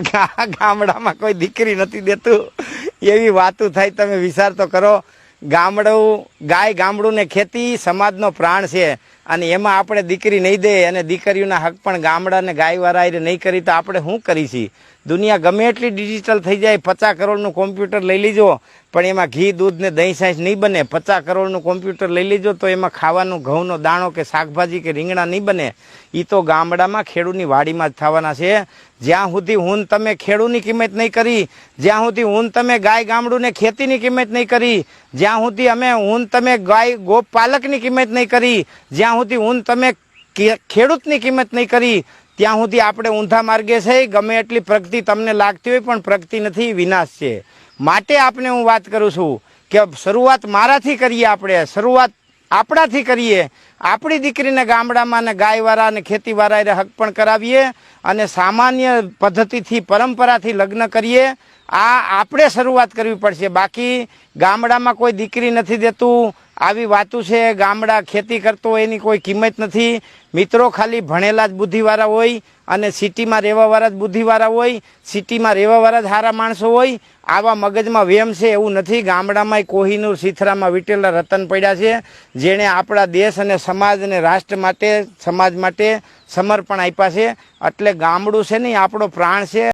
ગામડામાં કોઈ દીકરી નથી દેતું એવી વાતો થાય. તમે વિચાર તો કરો. ગામડું ગાય ગામડું ને ખેતી સમાજનો પ્રાણ છે અને એમાં આપણે દીકરી નહીં દે અને દીકરીઓના હક પણ ગામડા ને ગાયવાળા નહીં કરી તો આપણે શું કરીશી? દુનિયા ગમે એટલી ડિજિટલ થઈ જાય, 50 કરોડનું કોમ્પ્યુટર લઈ લીજો પણ એમાં ઘી દૂધ ને દહીં સાઈસ નહીં બને. 50 કરોડનું કોમ્પ્યુટર લઈ લીજો તો એમાં ખાવાનું ઘઉંનો દાણો કે શાકભાજી કે રીંગણા નહીં બને. એ તો ગામડામાં ખેડૂતની વાડીમાં જ થવાના છે. જ્યાં સુધી હું તમે ખેડૂતની કિંમત નહીં કરી, જ્યાં સુધી હું તમે ગાય ગામડું ને ખેતીની કિંમત નહીં કરી, જ્યાં સુધી હું તમે ગાય ગોપાલકની કિંમત નહીં કરી, જ્યાં સુધી હું તમે ખેડૂતની કિંમત નહીં કરી, ત્યાં સુધી આપણે ઊંધા માર્ગે છે. ગમે એટલી પ્રગતિ તમને લાગતી હોય પણ પ્રગતિ નથી, વિનાશ છે. માટે આપને હું વાત કરું છું કે શરૂઆત મારાથી કરીએ, આપણે શરૂઆત આપણાથી કરીએ. આપણી દીકરીને ગામડામાં ને ગાયવાળા અને ખેતીવાળા હક પણ કરાવીએ અને સામાન્ય પદ્ધતિથી પરંપરાથી લગ્ન કરીએ. આ આપણે શરૂઆત કરવી પડશે. બાકી ગામડામાં કોઈ દીકરી નથી દેતું આવી વાતું છે. ગામડા ખેતી કરતો હોય એની કોઈ કિંમત નથી. મિત્રો ખાલી ભણેલા જ બુદ્ધિવાળા હોય અને સિટીમાં રહેવાવાળા જ બુદ્ધિવાળા હોય, સિટીમાં રહેવાવાળા જ સારા માણસો હોય. આવા મગજમાં વેમ છે એવું નથી. ગામડામાં કોહિનૂર સિથરામાં વીટેલા રતન પડ્યા છે જેણે આપણા દેશ અને સમાજ અને રાષ્ટ્ર માટે સમાજ માટે સમર્પણ આપ્યા છે. એટલે ગામડું છે ને આપણો પ્રાણ છે.